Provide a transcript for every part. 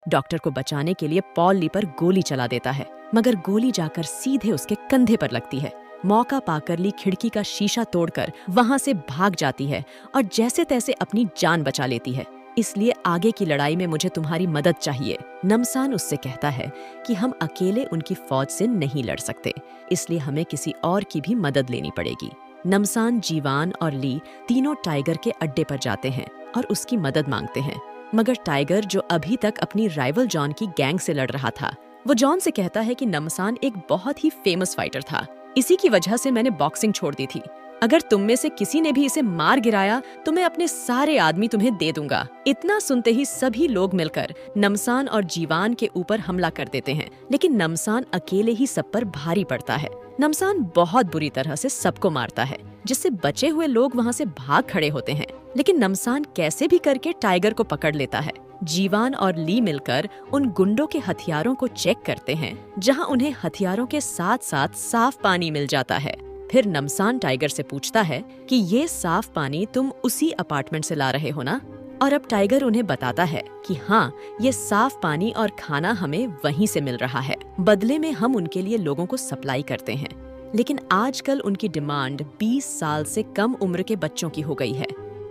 Doctor को बचाने के लिए पॉल ली पर गोली चला देता है, मगर गोली जाकर सीधे उसके कंधे पर लगती है। मौका पाकर ली खिड़की का शीशा तोड़कर वहां से भाग जाती है और जैसे तैसे अपनी जान बचा लेती है। इसलिए आगे की लड़ाई में मुझे तुम्हारी मदद चाहिए। नमसान उससे कहता है कि हम अकेले उनकी फौज से नहीं लड़ सकते, इसलिए हमें किसी और की भी मदद लेनी पड़ेगी। नमसान, जीवान और ली तीनों टाइगर के अड्डे पर जाते हैं और उसकी मदद मांगते हैं, मगर टाइगर, जो अभी तक अपनी राइवल जॉन की गैंग से लड़ रहा था, वो जॉन से कहता है कि नमसान एक बहुत ही फेमस फाइटर था, इसी की वजह से मैंने बॉक्सिंग छोड़ दी थी। अगर तुम में से किसी ने भी इसे मार गिराया तो मैं अपने सारे आदमी तुम्हें दे दूंगा। इतना सुनते ही सभी लोग मिलकर नमसान और जीवान के ऊपर हमला कर देते हैं, लेकिन नमसान अकेले ही सब पर भारी पड़ता है। नमसान बहुत बुरी तरह से सबको मारता है, जिससे बचे हुए लोग वहां से भाग खड़े होते हैं, लेकिन नमसान कैसे भी करके टाइगर को पकड़ लेता है। जीवान और ली मिलकर उन गुंडों के हथियारों को चेक करते हैं, जहां उन्हें हथियारों के साथ साथ साफ पानी मिल जाता है। फिर नमसान टाइगर से पूछता है कि ये साफ पानी तुम उसी अपार्टमेंट से ला रहे हो ना? और अब टाइगर उन्हें बताता है कि हाँ, ये साफ पानी और खाना हमें वहीं से मिल रहा है। बदले में हम उनके लिए लोगों को सप्लाई करते हैं, लेकिन आजकल उनकी डिमांड 20 साल से कम उम्र के बच्चों की हो गई है,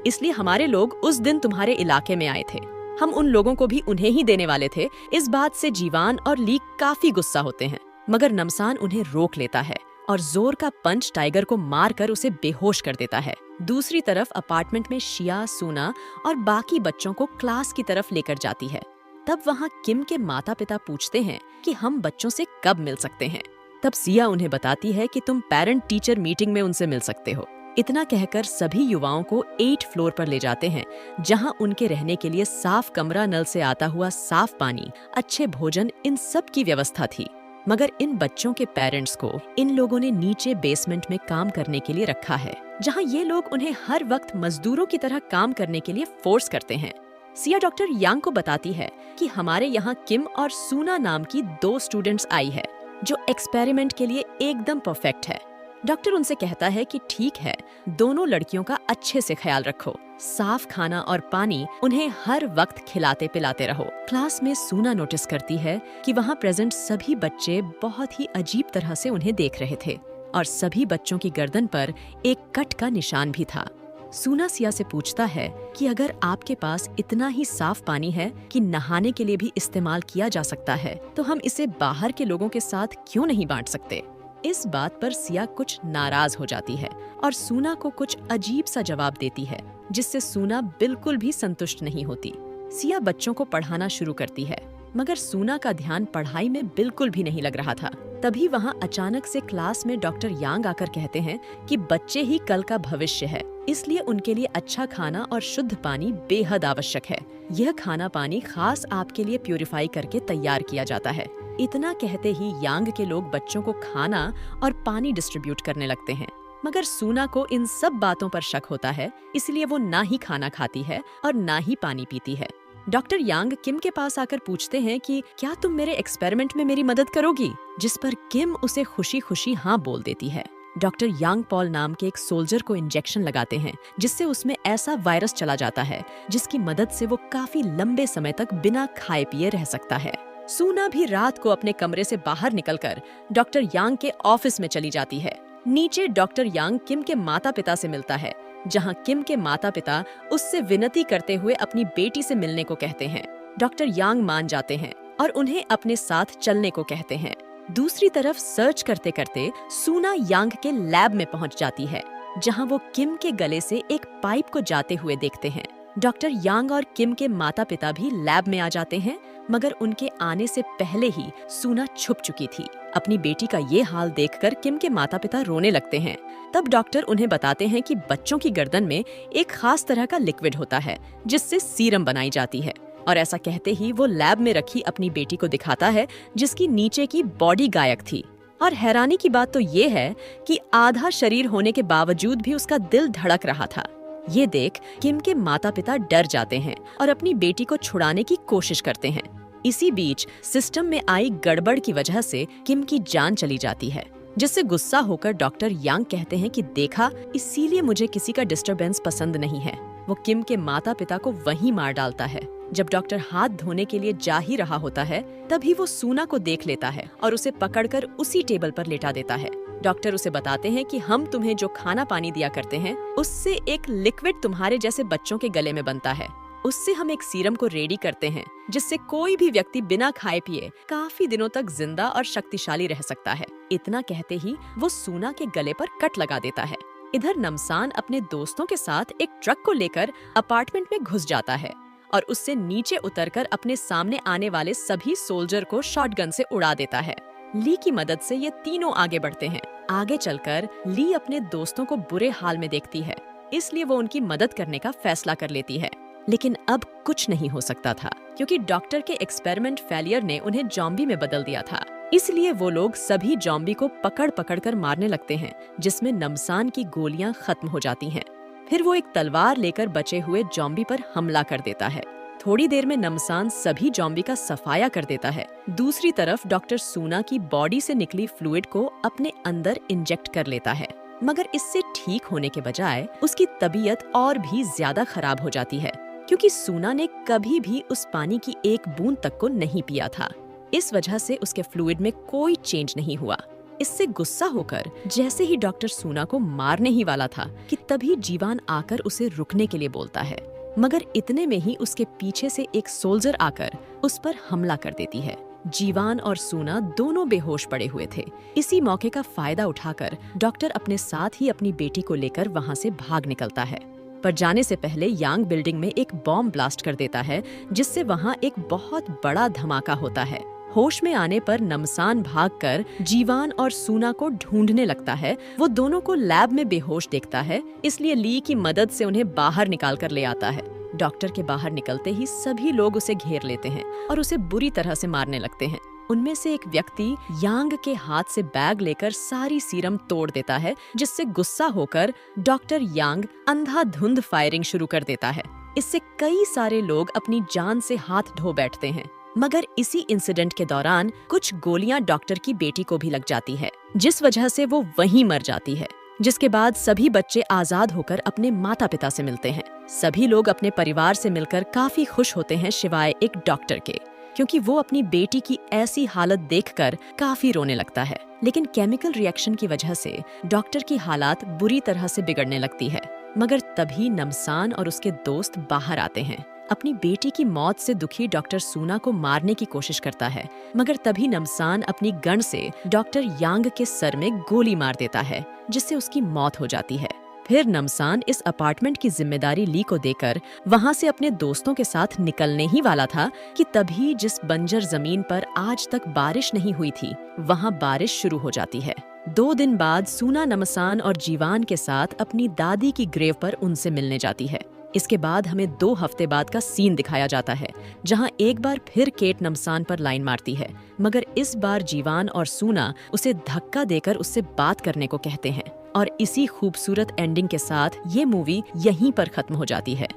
इसलिए हमारे लोग उस दिन तुम्हारे इलाके में आए थे। हम उन लोगों को भी उन्हें ही देने वाले थे। इस बात से जीवान और ली काफी गुस्सा होते हैं, मगर नमसान उन्हें रोक लेता है और जोर का पंच टाइगर को मारकर उसे बेहोश कर देता है। दूसरी तरफ अपार्टमेंट में शिया, सूना और बाकी बच्चों को क्लास की तरफ लेकर जाती है। तब वहाँ किम के माता पिता पूछते हैं कि हम बच्चों से कब मिल सकते हैं। तब सिया उन्हें बताती है कि तुम पेरेंट टीचर मीटिंग में उनसे मिल सकते हो। इतना कहकर सभी युवाओं को 8th फ्लोर पर ले जाते हैं, जहां उनके रहने के लिए साफ कमरा, नल से आता हुआ साफ पानी, अच्छे भोजन, इन सब की व्यवस्था थी। मगर इन बच्चों के पेरेंट्स को इन लोगों ने नीचे बेसमेंट में काम करने के लिए रखा है, जहां ये लोग उन्हें हर वक्त मजदूरों की तरह काम करने के लिए फोर्स करते हैं। सिया डॉक्टर यांग को बताती है कि हमारे यहाँ किम और सूना नाम की 2 स्टूडेंट्स आई है, जो एक्सपेरिमेंट के लिए एकदम परफेक्ट है। डॉक्टर उनसे कहता है कि ठीक है, दोनों लड़कियों का अच्छे से ख्याल रखो, साफ खाना और पानी उन्हें हर वक्त खिलाते पिलाते रहो। क्लास में सूना नोटिस करती है कि वहाँ प्रेजेंट सभी बच्चे बहुत ही अजीब तरह से उन्हें देख रहे थे और सभी बच्चों की गर्दन पर एक कट का निशान भी था। सूना सिया से पूछता है कि अगर आपके पास इतना ही साफ पानी है कि नहाने के लिए भी इस्तेमाल किया जा सकता है, तो हम इसे बाहर के लोगों के साथ क्यों नहीं बांट सकते? इस बात पर सिया कुछ नाराज हो जाती है और सूना को कुछ अजीब सा जवाब देती है, जिससे सूना बिल्कुल भी संतुष्ट नहीं होती। सिया बच्चों को पढ़ाना शुरू करती है, मगर सूना का ध्यान पढ़ाई में बिल्कुल भी नहीं लग रहा था। तभी वहाँ अचानक से क्लास में डॉक्टर यांग आकर कहते हैं कि बच्चे ही कल का भविष्य है, इसलिए उनके लिए अच्छा खाना और शुद्ध पानी बेहद आवश्यक है। यह खाना पानी खास आपके लिए प्यूरिफाई करके तैयार किया जाता है। इतना कहते ही यांग के लोग बच्चों को खाना और पानी डिस्ट्रीब्यूट करने लगते हैं, मगर सूना को इन सब बातों पर शक होता है, इसलिए वो ना ही खाना खाती है और ना ही पानी पीती है। डॉक्टर यांग किम के पास आकर पूछते हैं कि क्या तुम मेरे एक्सपेरिमेंट में मेरी मदद करोगी, जिस पर किम उसे खुशी खुशी हाँ बोल देती है। डॉक्टर यांग पॉल नाम के एक सोल्जर को इंजेक्शन लगाते हैं, जिससे उसमें ऐसा वायरस चला जाता है जिसकी मदद से वो काफी लंबे समय तक बिना खाए पिए रह सकता है। सूना भी रात को अपने कमरे से बाहर निकलकर डॉक्टर यांग के ऑफिस में चली जाती है। नीचे डॉक्टर यांग किम के माता पिता से मिलता है, जहां किम के माता पिता उससे विनती करते हुए अपनी बेटी से मिलने को कहते हैं। डॉक्टर यांग मान जाते हैं और उन्हें अपने साथ चलने को कहते हैं। दूसरी तरफ सर्च करते करते सूना यांग के लैब में पहुंच जाती है, जहां वो किम के गले से एक पाइप को जाते हुए देखते हैं। डॉक्टर यांग और किम के माता पिता भी लैब में आ जाते हैं, मगर उनके आने से पहले ही सूना छुप चुकी थी। अपनी बेटी का ये हाल देखकर किम के माता पिता रोने लगते हैं। तब डॉक्टर उन्हें बताते हैं कि बच्चों की गर्दन में एक खास तरह का लिक्विड होता है, जिससे सीरम बनाई जाती है। और ऐसा कहते ही वो लैब में रखी अपनी बेटी को दिखाता है, जिसकी नीचे की बॉडी गायब थी। और हैरानी की बात तो ये है कि आधा शरीर होने के बावजूद भी उसका दिल धड़क रहा था। ये देख किम के माता पिता डर जाते हैं और अपनी बेटी को छुड़ाने की कोशिश करते हैं। इसी बीच सिस्टम में आई गड़बड़ की वजह से किम की जान चली जाती है, जिससे गुस्सा होकर डॉक्टर यांग कहते हैं कि देखा, इसीलिए मुझे किसी का डिस्टरबेंस पसंद नहीं है। वो किम के माता पिता को वहीं मार डालता है जब डॉक्टर हाथ धोने के लिए जा ही रहा होता है, तभी वो सूना को देख लेता है और उसे पकड़कर उसी टेबल पर लेटा देता है। डॉक्टर उसे बताते हैं कि हम तुम्हें जो खाना पानी दिया करते हैं, उससे एक लिक्विड तुम्हारे जैसे बच्चों के गले में बनता है। उससे हम एक सीरम को रेडी करते हैं, जिससे कोई भी व्यक्ति बिना खाए पिए काफी दिनों तक जिंदा और शक्तिशाली रह सकता है। इतना कहते ही वो सूना के गले पर कट लगा देता है। इधर नमसान अपने दोस्तों के साथ एक ट्रक को लेकर अपार्टमेंट में घुस जाता है और उससे नीचे उतरकर अपने सामने आने वाले सभी सोल्जर को शॉटगन से उड़ा देता है। ली की मदद से ये तीनों आगे बढ़ते हैं। आगे चलकर ली अपने दोस्तों को बुरे हाल में देखती है, इसलिए वो उनकी मदद करने का फैसला कर लेती है। लेकिन अब कुछ नहीं हो सकता था, क्योंकि डॉक्टर के एक्सपेरिमेंट फेलियर ने उन्हें जॉम्बी में बदल दिया था। इसलिए वो लोग सभी जॉम्बी को पकड़ पकड़ कर मारने लगते हैं, जिसमें नमसान की गोलियां खत्म हो जाती हैं। फिर वो एक तलवार लेकर बचे हुए जॉम्बी पर हमला कर देता है। थोड़ी देर में नमसान सभी जॉम्बी का सफाया कर देता है। दूसरी तरफ डॉक्टर सूना की बॉडी से निकली फ्लूइड को अपने अंदर इंजेक्ट कर लेता है, मगर इससे ठीक होने के बजाय उसकी तबीयत और भी ज्यादा खराब हो जाती है, क्योंकि सूना ने कभी भी उस पानी की एक बूंद तक को नहीं पिया था। इस वजह से उसके फ्लूइड में कोई चेंज नहीं हुआ। इससे गुस्सा होकर जैसे ही डॉक्टर सूना को मारने ही वाला था कि तभी जीवान आकर उसे रुकने के लिए बोलता है, मगर इतने में ही उसके पीछे से एक सोल्जर आकर उस पर हमला कर देती है। जीवान और सूना दोनों बेहोश पड़े हुए थे। इसी मौके का फायदा उठाकर डॉक्टर अपने साथ ही अपनी बेटी को लेकर वहाँ से भाग निकलता है, पर जाने से पहले यांग बिल्डिंग में एक बॉम्ब ब्लास्ट कर देता है, जिससे वहाँ एक बहुत बड़ा धमाका होता है। होश में आने पर नमसान भागकर जीवान और सूना को ढूंढने लगता है। वो दोनों को लैब में बेहोश देखता है, इसलिए ली की मदद से उन्हें बाहर निकाल कर ले आता है। डॉक्टर के बाहर निकलते ही सभी लोग उसे घेर लेते हैं और उसे बुरी तरह से मारने लगते हैं। उनमें से एक व्यक्ति यांग के हाथ से बैग लेकर सारी सीरम तोड़ देता है, जिससे गुस्सा होकर डॉक्टर यांग अंधाधुंध फायरिंग शुरू कर देता है। इससे कई सारे लोग अपनी जान से हाथ धो बैठते हैं, मगर इसी इंसिडेंट के दौरान कुछ गोलियां डॉक्टर की बेटी को भी लग जाती है, जिस वजह से वो वहीं मर जाती है। जिसके बाद सभी बच्चे आजाद होकर अपने माता पिता से मिलते हैं। सभी लोग अपने परिवार से मिलकर काफी खुश होते हैं, सिवाय एक डॉक्टर के, क्योंकि वो अपनी बेटी की ऐसी हालत देखकर काफी रोने लगता है। लेकिन केमिकल रिएक्शन की वजह से डॉक्टर की हालात बुरी तरह से बिगड़ने लगती है। मगर तभी नमसान और उसके दोस्त बाहर आते हैं। अपनी बेटी की मौत से दुखी डॉक्टर सूना को मारने की कोशिश करता है, मगर तभी नमसान अपनी गन से डॉक्टर यांग के सर में गोली मार देता है, जिससे उसकी मौत हो जाती है। फिर नमसान इस अपार्टमेंट की जिम्मेदारी ली को देकर वहाँ से अपने दोस्तों के साथ निकलने ही वाला था कि तभी जिस बंजर जमीन पर आज तक बारिश नहीं हुई थी, वहाँ बारिश शुरू हो जाती है। 2 दिन बाद सूना नमसान और जीवान के साथ अपनी दादी की ग्रेव पर उनसे मिलने जाती है। इसके बाद हमें 2 हफ्ते बाद का सीन दिखाया जाता है, जहां एक बार फिर केट नमसान पर लाइन मारती है, मगर इस बार जीवान और सूना उसे धक्का देकर उससे बात करने को कहते हैं। और इसी खूबसूरत एंडिंग के साथ ये मूवी यहीं पर खत्म हो जाती है।